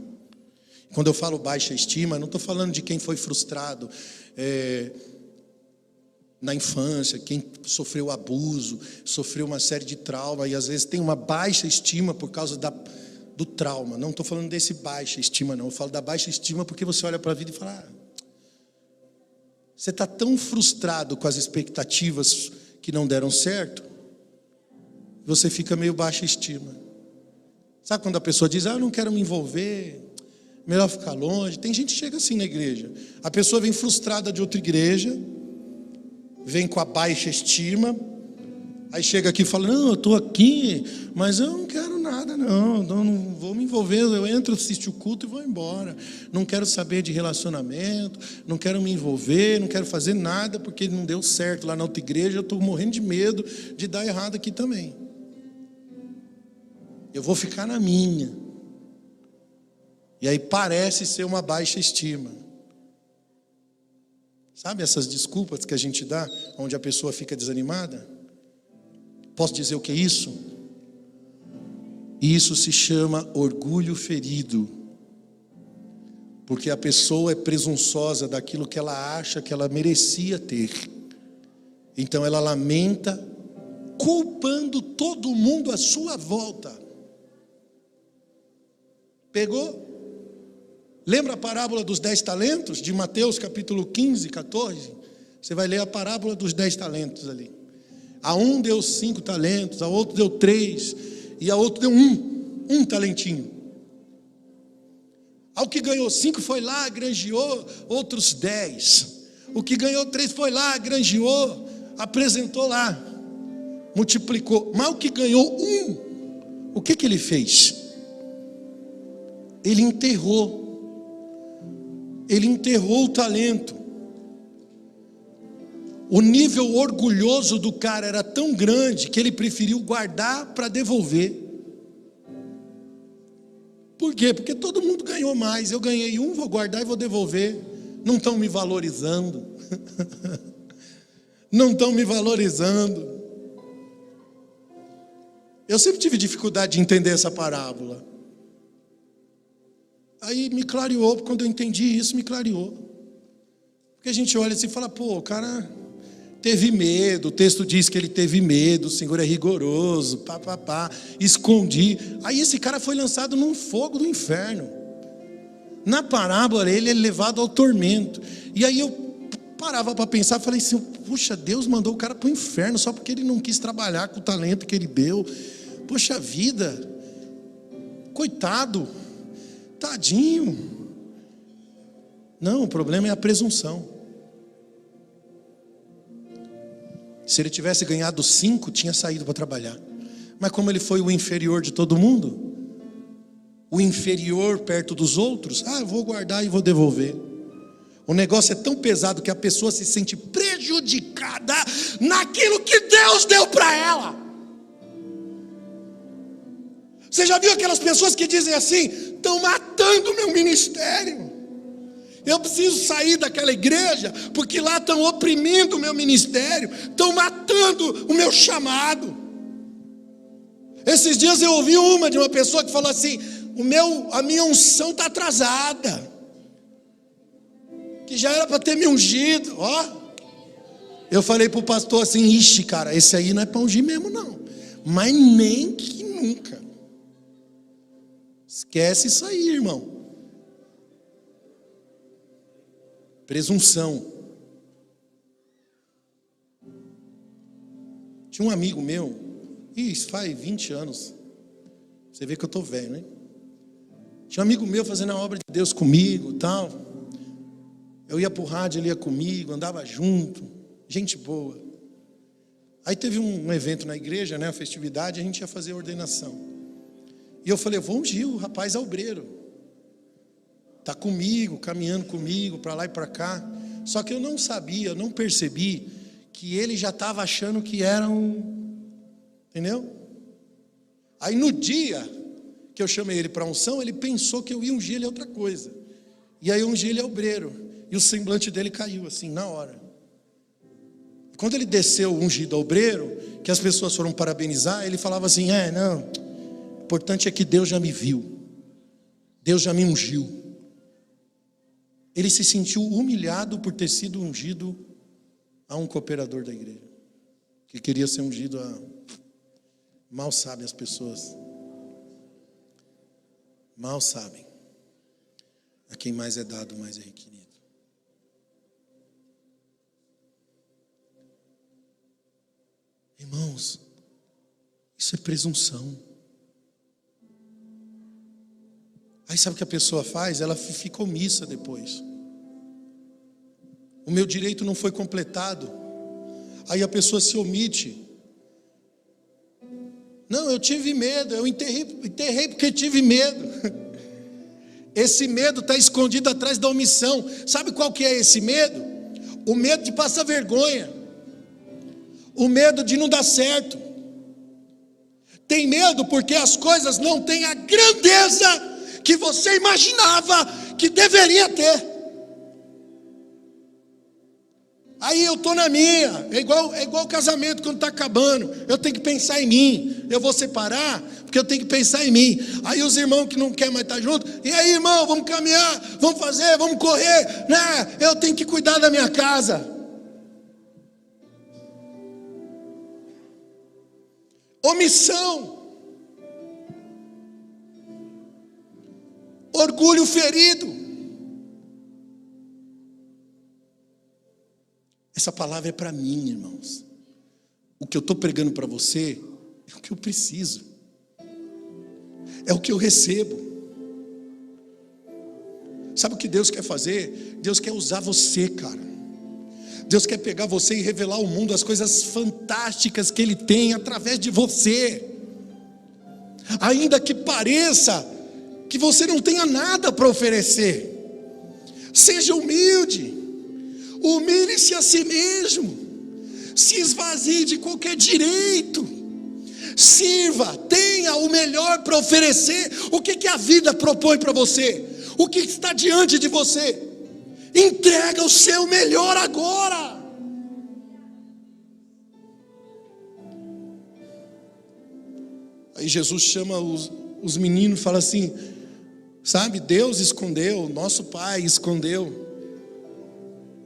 Quando eu falo baixa estima, não estou falando de quem foi frustrado na infância, quem sofreu abuso, sofreu uma série de traumas, e às vezes tem uma baixa estima por causa do trauma. Não estou falando desse baixa estima, não. Eu falo da baixa estima porque você olha para a vida e fala: você está tão frustrado com as expectativas que não deram certo, você fica meio baixa estima. Sabe quando a pessoa diz: eu não quero me envolver, melhor ficar longe? Tem gente que chega assim na igreja. A pessoa vem frustrada de outra igreja, vem com a baixa estima, Aí chega aqui e fala, não, eu estou aqui, mas eu não quero nada, não vou me envolver, eu entro, assisto o culto e vou embora. Não quero saber de relacionamento, não quero me envolver, não quero fazer nada, porque não deu certo lá na outra igreja, eu estou morrendo de medo de dar errado aqui também. Eu vou ficar na minha. E aí parece ser uma baixa estima. Sabe essas desculpas que a gente dá, onde a pessoa fica desanimada? Posso dizer o que é isso? Isso se chama orgulho ferido. Porque a pessoa é presunçosa daquilo que ela acha que ela merecia ter. Então ela lamenta, culpando todo mundo à sua volta. Pegou? Lembra a parábola dos 10 talentos? De Mateus capítulo 15, 14? Você vai ler a parábola dos 10 talentos ali. A um deu 5 talentos, a outro deu 3, e a outro deu um talentinho. Ao que ganhou 5 foi lá, granjeou outros 10. O que ganhou 3 foi lá, granjeou, apresentou lá, multiplicou. Mas o que ganhou 1, o que ele fez? Ele enterrou o talento. O nível orgulhoso do cara era tão grande que ele preferiu guardar para devolver. Por quê? Porque todo mundo ganhou mais. Eu ganhei 1, vou guardar e vou devolver. Não estão me valorizando. Não estão me valorizando. Eu sempre tive dificuldade de entender essa parábola. Aí me clareou, quando eu entendi isso, me clareou. Porque a gente olha assim e fala, pô, o cara teve medo, o texto diz que ele teve medo, o Senhor é rigoroso, escondi. Aí esse cara foi lançado num fogo do inferno. Na parábola ele é levado ao tormento. E aí eu parava para pensar, falei assim, puxa, Deus mandou o cara para o inferno só porque ele não quis trabalhar com o talento que ele deu. Poxa vida, coitado, tadinho. Não, o problema é a presunção. Se ele tivesse ganhado 5, tinha saído para trabalhar. Mas como ele foi o inferior de todo mundo, o inferior perto dos outros, eu vou guardar e vou devolver. O negócio é tão pesado que a pessoa se sente prejudicada naquilo que Deus deu para ela. Você já viu aquelas pessoas que dizem assim, estão matando o meu ministério? Eu preciso sair daquela igreja, porque lá estão oprimindo o meu ministério, estão matando o meu chamado. Esses dias eu ouvi de uma pessoa que falou assim, a minha unção está atrasada, que já era para ter me ungido. Eu falei para o pastor assim, ixi cara, esse aí não é para ungir mesmo não, mas nem que nunca. Esquece isso aí, irmão. Presunção. Tinha um amigo meu, isso faz 20 anos, você vê que eu estou velho, né? Tinha um amigo meu fazendo a obra de Deus comigo, tal. Eu ia para o rádio, ele ia comigo, andava junto, gente boa. Aí teve um evento na igreja, né, a festividade, a gente ia fazer a ordenação. E eu falei, vou ungir, o rapaz é obreiro. Está comigo, caminhando comigo, para lá e para cá. Só que eu não sabia, não percebi que ele já estava achando que era entendeu? Aí no dia que eu chamei ele para unção, ele pensou que eu ia ungir ele outra coisa. E aí eu ungi ele obreiro. E o semblante dele caiu assim, na hora. Quando ele desceu ungido obreiro, que as pessoas foram parabenizar, ele falava assim, não, o importante é que Deus já me viu. Deus já me ungiu. Ele se sentiu humilhado por ter sido ungido a um cooperador da igreja, que queria ser ungido mal sabem as pessoas, mal sabem, a quem mais é dado, mais é requerido. Irmãos, isso é presunção. Aí sabe o que a pessoa faz? Ela fica omissa depois. O meu direito não foi completado. Aí a pessoa se omite. Não, eu tive medo, eu enterrei porque tive medo. Esse medo está escondido atrás da omissão. Sabe qual que é esse medo? O medo de passar vergonha, o medo de não dar certo. Tem medo porque as coisas não têm a grandeza que você imaginava que deveria ter. Aí eu estou na minha, é igual casamento quando está acabando. Eu tenho que pensar em mim. Eu vou separar porque eu tenho que pensar em mim. Aí os irmãos que não querem mais estar juntos, e aí, irmão, vamos caminhar, vamos fazer, vamos correr, né? Eu tenho que cuidar da minha casa. Omissão, orgulho ferido. Essa palavra é para mim, irmãos. O que eu estou pregando para você é o que eu preciso, é o que eu recebo. Sabe o que Deus quer fazer? Deus quer usar você, cara. Deus quer pegar você e revelar ao mundo as coisas fantásticas que Ele tem através de você. Ainda que pareça que você não tenha nada para oferecer, seja humilde, humilhe-se a si mesmo, se esvazie de qualquer direito, sirva, tenha o melhor para oferecer. O que a vida propõe para você? O que está diante de você? Entrega o seu melhor agora. Aí Jesus chama os meninos e fala assim, sabe, Deus escondeu, nosso Pai escondeu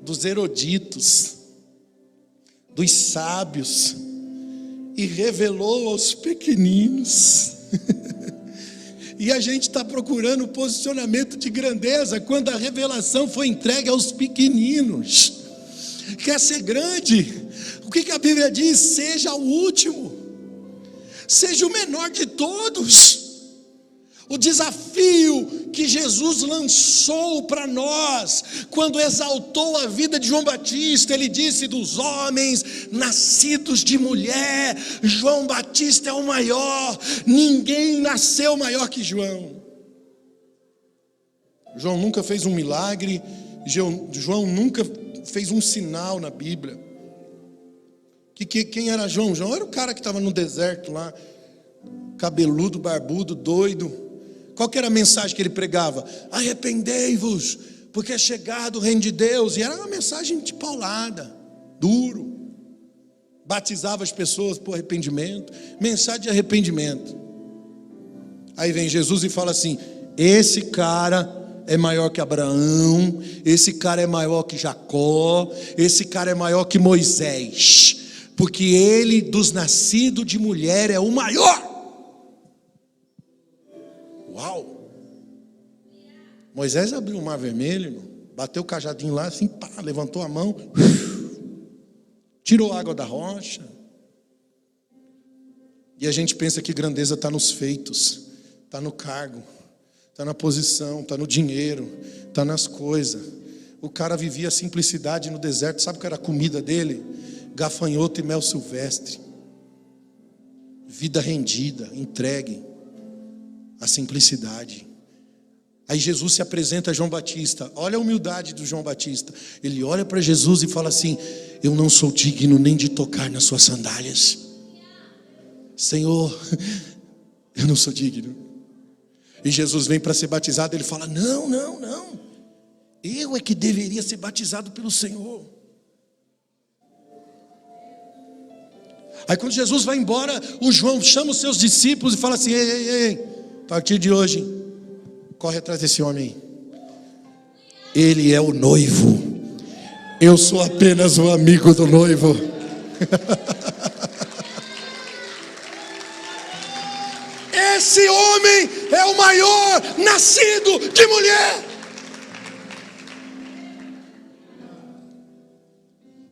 dos eruditos, dos sábios, e revelou aos pequeninos. E a gente está procurando posicionamento de grandeza, quando a revelação foi entregue aos pequeninos. Quer ser grande? O que a Bíblia diz? Seja o último, seja o menor de todos. O desafio que Jesus lançou para nós, quando exaltou a vida de João Batista, ele disse: dos homens nascidos de mulher, João Batista é o maior, ninguém nasceu maior que João. João nunca fez um milagre, João nunca fez um sinal na Bíblia. Quem era João? João era o cara que estava no deserto lá, cabeludo, barbudo, doido. Qual que era a mensagem que ele pregava? Arrependei-vos, porque é chegado o reino de Deus. E era uma mensagem de paulada, duro. Batizava as pessoas por arrependimento, mensagem de arrependimento. Aí vem Jesus e fala assim: esse cara é maior que Abraão, esse cara é maior que Jacó, esse cara é maior que Moisés, porque ele dos nascidos de mulher é o maior. Uau! Moisés abriu o mar vermelho, irmão, bateu o cajadinho lá, assim, pá, levantou a mão, tirou a água da rocha. E a gente pensa que grandeza está nos feitos, está no cargo, está na posição, está no dinheiro, está nas coisas. O cara vivia a simplicidade no deserto. Sabe o que era a comida dele? Gafanhoto e mel silvestre. Vida rendida, entregue, a simplicidade. Aí Jesus se apresenta a João Batista. Olha a humildade do João Batista. Ele olha para Jesus e fala assim: eu não sou digno nem de tocar nas suas sandálias. Senhor, eu não sou digno. E Jesus vem para ser batizado. Ele fala: não, eu é que deveria ser batizado pelo Senhor. Aí quando Jesus vai embora, o João chama os seus discípulos e fala assim: ei, a partir de hoje, corre atrás desse homem aí. Ele é o noivo, eu sou apenas o amigo do noivo. Esse homem é o maior nascido de mulher.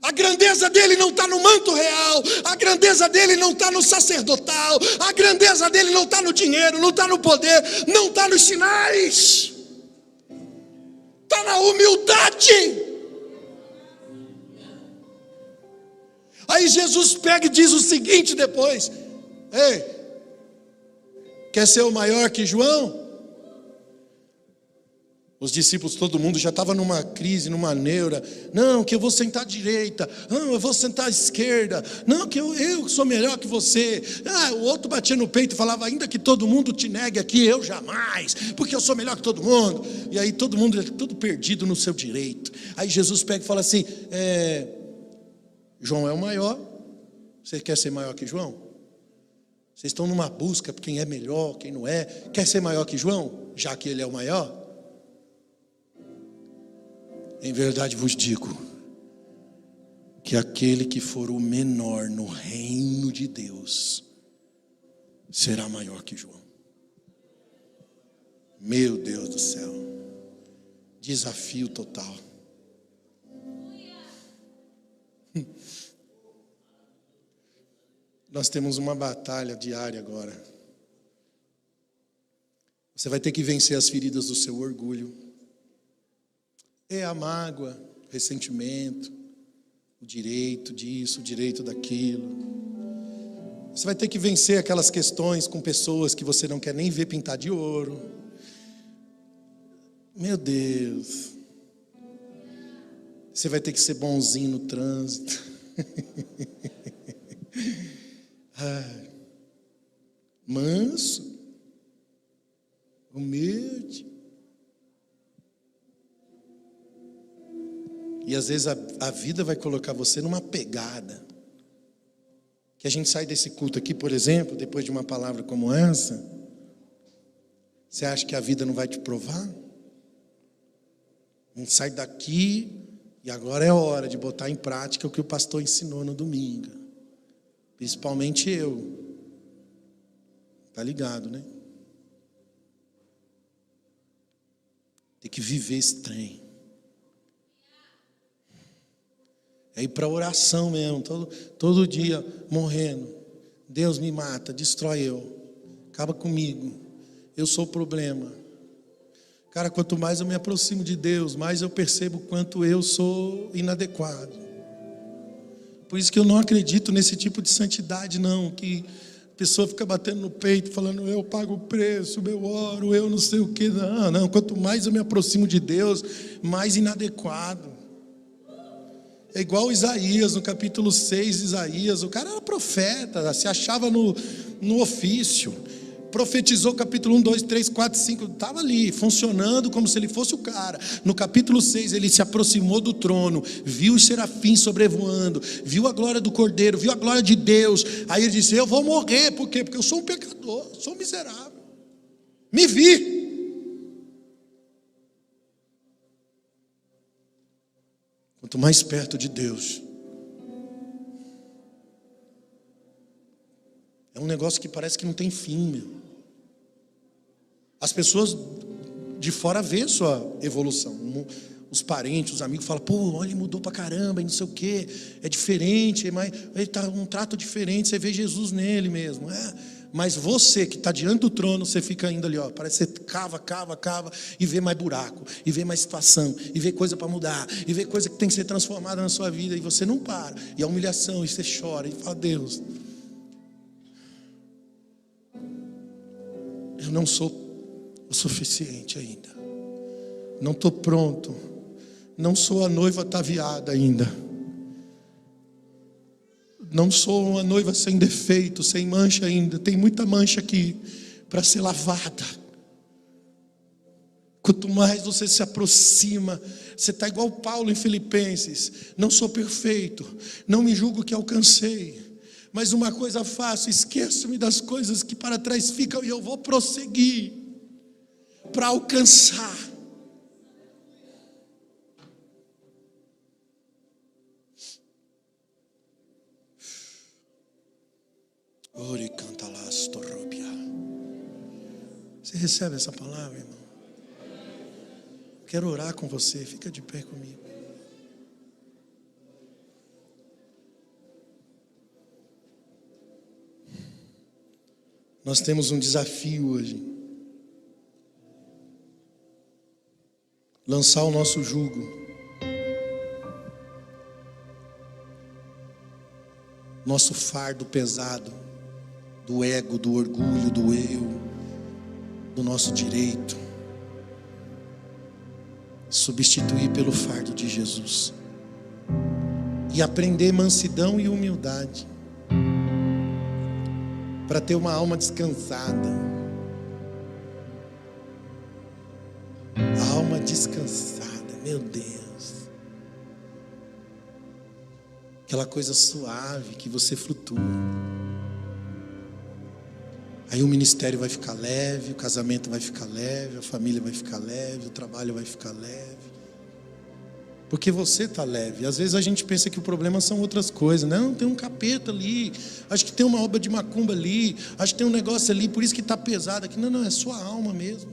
A grandeza dele não está no manto real, a grandeza dele não está no sacerdotal, a grandeza dele não está no dinheiro, não está no poder, não está nos sinais, está na humildade. Aí Jesus pega e diz o seguinte depois: ei, Quer ser o maior que João? Os discípulos, todo mundo já estava numa crise, numa neura. Não, que eu vou sentar à direita. Não, eu vou sentar à esquerda. Não, que eu sou melhor que você. O outro batia no peito e falava, ainda que todo mundo te negue aqui, eu jamais, porque eu sou melhor que todo mundo. E aí todo mundo, tudo perdido no seu direito. Aí Jesus pega e fala assim, João é o maior. Você quer ser maior que João? Vocês estão numa busca por quem é melhor, quem não é. Quer ser maior que João, já que ele é o maior? Em verdade vos digo, que aquele que for o menor no reino de Deus, será maior que João. Meu Deus do céu, desafio total. Nós temos uma batalha diária agora. Você vai ter que vencer as feridas do seu orgulho. É a mágoa, ressentimento, o direito disso, o direito daquilo. Você vai ter que vencer aquelas questões com pessoas que você não quer nem ver pintar de ouro. Meu Deus. Você vai ter que ser bonzinho no trânsito. Manso, humilde. E às vezes a vida vai colocar você numa pegada. Que a gente sai desse culto aqui, por exemplo, depois de uma palavra como essa. Você acha que a vida não vai te provar? A gente sai daqui e agora é hora de botar em prática o que o pastor ensinou no domingo. Principalmente eu. Tá ligado, né? Tem que viver esse trem. É ir para oração mesmo, todo dia morrendo. Deus me mata, destrói eu. Acaba comigo. Eu sou o problema. Cara, quanto mais eu me aproximo de Deus, mais eu percebo quanto eu sou inadequado. Por isso que eu não acredito nesse tipo de santidade, não. Que a pessoa fica batendo no peito, falando, eu pago o preço, eu oro, eu não sei o quê. Não. Quanto mais eu me aproximo de Deus, mais inadequado. É igual Isaías, no capítulo 6, Isaías, o cara era profeta, se achava no ofício, profetizou capítulo 1, 2, 3, 4, 5, estava ali, funcionando como se ele fosse o cara. No capítulo 6, ele se aproximou do trono, viu os serafins sobrevoando, viu a glória do Cordeiro, viu a glória de Deus. Aí ele disse, eu vou morrer, por quê? Porque eu sou um pecador, sou um miserável, me vi. Quanto mais perto de Deus, é um negócio que parece que não tem fim, meu. As pessoas de fora vêem sua evolução. Os parentes, os amigos falam, pô, olha, ele mudou pra caramba, e não sei o quê, é diferente, ele tá um trato diferente, você vê Jesus nele mesmo. Mas você que está diante do trono, você fica ainda ali, parece que você cava, e vê mais buraco, e vê mais situação, e vê coisa para mudar, e vê coisa que tem que ser transformada na sua vida, e você não para, e a humilhação, e você chora, e fala, Deus, eu não sou o suficiente ainda, não estou pronto, não sou a noiva ataviada ainda. Não sou uma noiva sem defeito, sem mancha ainda. Tem muita mancha aqui para ser lavada. Quanto mais você se aproxima, você está igual Paulo em Filipenses. Não sou perfeito, não me julgo que alcancei. Mas uma coisa faço, esqueço-me das coisas que para trás ficam e eu vou prosseguir para alcançar. Ore canta lá, você recebe essa palavra, irmão? Quero orar com você, fica de pé comigo. Nós temos um desafio hoje. Lançar o nosso jugo. Nosso fardo pesado. Do ego, do orgulho, do eu. do nosso direito, substituir pelo fardo de Jesus e aprender mansidão e humildade para ter uma alma descansada. A alma descansada, meu Deus, aquela coisa suave que você flutua. Aí o ministério vai ficar leve, o casamento vai ficar leve, a família vai ficar leve, o trabalho vai ficar leve. Porque você está leve. Às vezes a gente pensa que o problema são outras coisas. Não, tem um capeta ali, acho que tem uma obra de macumba ali, acho que tem um negócio ali, por isso que está pesado aqui. Não, é sua alma mesmo.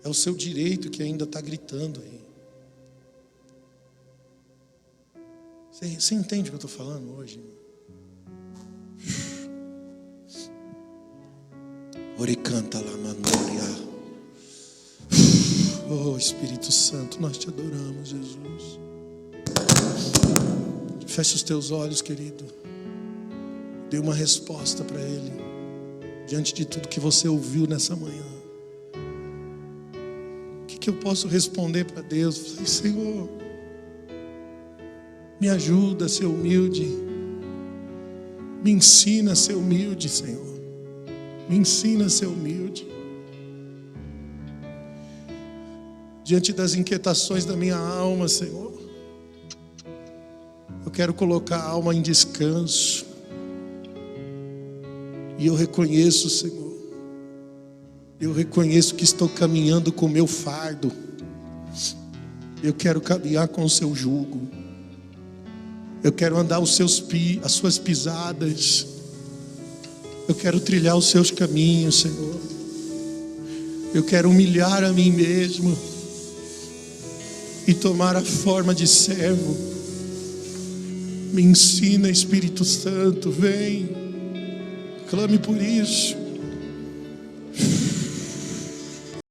É o seu direito que ainda está gritando aí. Você entende o que eu estou falando hoje? Oricanta lá, Mandoria. Oh, Espírito Santo, nós te adoramos, Jesus. Feche os teus olhos, querido. Dê uma resposta para Ele, diante de tudo que você ouviu nessa manhã. O que eu posso responder para Deus? Falei, Senhor, me ajuda a ser humilde. Me ensina a ser humilde, Senhor. Me ensina a ser humilde. Diante das inquietações da minha alma, Senhor, eu quero colocar a alma em descanso. E eu reconheço, Senhor, eu reconheço que estou caminhando com o meu fardo. Eu quero caminhar com o seu jugo. Eu quero andar as suas pisadas. Eu quero trilhar os seus caminhos, Senhor. Eu quero humilhar a mim mesmo e tomar a forma de servo. Me ensina, Espírito Santo, vem. Clame por isso.